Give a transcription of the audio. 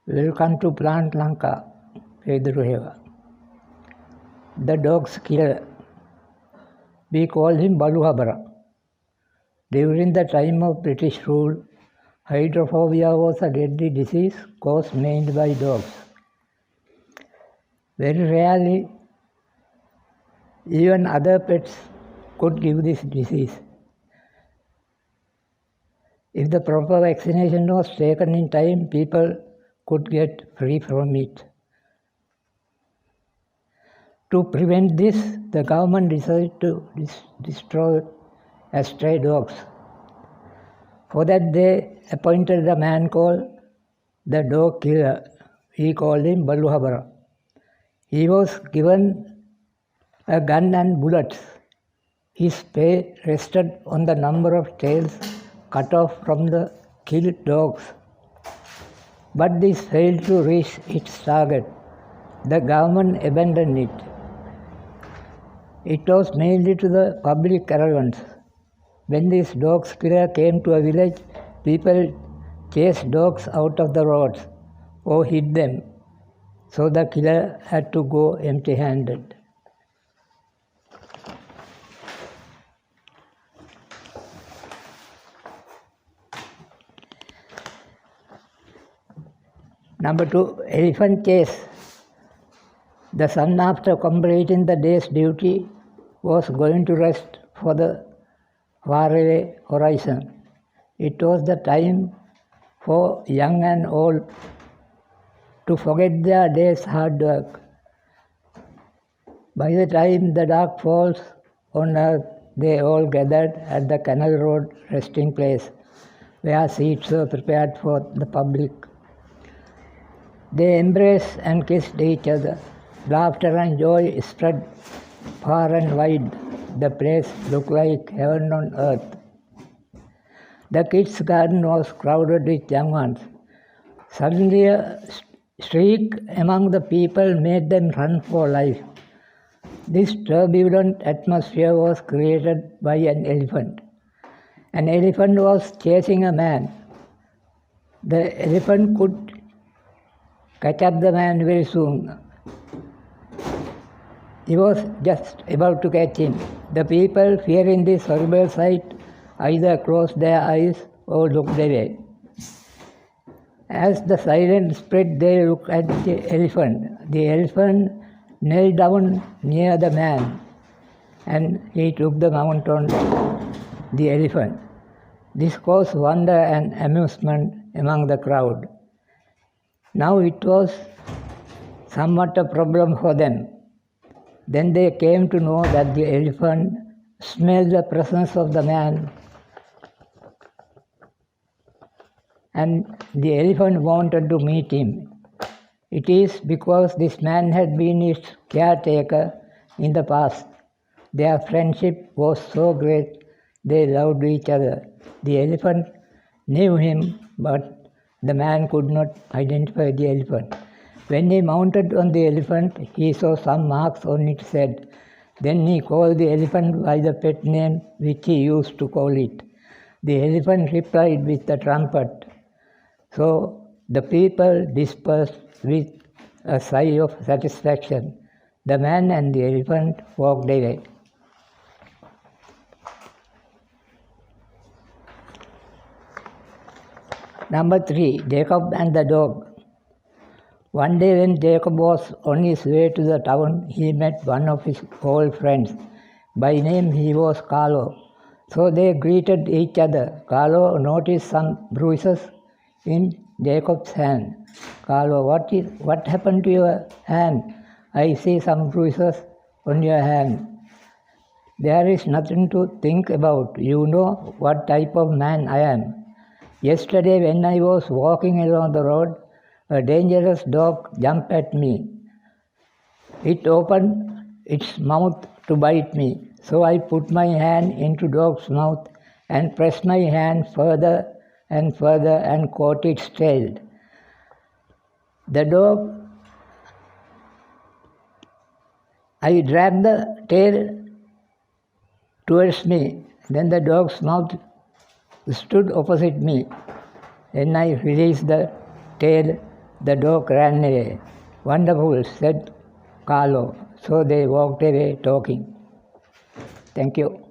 Welcome to Plant Lanka, Pedro Heva. The dog's killer. We call him Baluhabara. During the time of British rule, hydrophobia was a deadly disease caused mainly by dogs. Very rarely, even other pets could give this disease. If the proper vaccination was taken in time, people could get free from it. To prevent this, the government decided to destroy stray dogs. For that, they appointed a man called the dog killer. We called him Baluhabara. He was given a gun and bullets. His pay rested on the number of tails cut off from the killed dogs. But this failed to reach its target. The government abandoned it. It was mainly to the public arrogance. When this dog killer came to a village, people chased dogs out of the roads or hid them. So the killer had to go empty-handed. Number 2, elephant chase. The sun, after completing the day's duty, was going to rest for the faraway horizon. It was the time for young and old to forget their day's hard work. By the time the dark falls on earth, they all gathered at the Canal Road resting place, where seats were prepared for the public. They embraced and kissed each other. Laughter and joy spread far and wide. The place looked like heaven on earth. The kids' garden was crowded with young ones. Suddenly a shriek among the people made them run for life. This turbulent atmosphere was created by an elephant. An elephant was chasing a man. The elephant could catch up the man very soon. He was just about to catch him. The people, fearing this horrible sight, either closed their eyes or looked away. As the silence spread, they looked at the elephant. The elephant knelt down near the man, and he took the mount on the elephant. This caused wonder and amusement among the crowd. Now it was somewhat a problem for them. Then they came to know that the elephant smelled the presence of the man, and the elephant wanted to meet him. It is because this man had been its caretaker in the past. Their friendship was so great, they loved each other. The elephant knew him, but the man could not identify the elephant. When he mounted on the elephant, he saw some marks on its head. Then he called the elephant by the pet name which he used to call it. The elephant replied with a trumpet. So the people dispersed with a sigh of satisfaction. The man and the elephant walked away. Number 3, Jacob and the dog. One day when Jacob was on his way to the town, he met one of his old friends. By name he was Carlo. So they greeted each other. Carlo noticed some bruises in Jacob's hand. Carlo, what happened to your hand? I see some bruises on your hand. There is nothing to think about. You know what type of man I am. Yesterday when I was walking along the road, a dangerous dog jumped at me. It opened its mouth to bite me. So I put my hand into dog's mouth and pressed my hand further and further and caught its tail. The dog, I dragged the tail towards me. Then the dog's mouth stood opposite me. Then I released the tail The dog ran away. Wonderful, said Carlo. So they walked away talking. Thank you.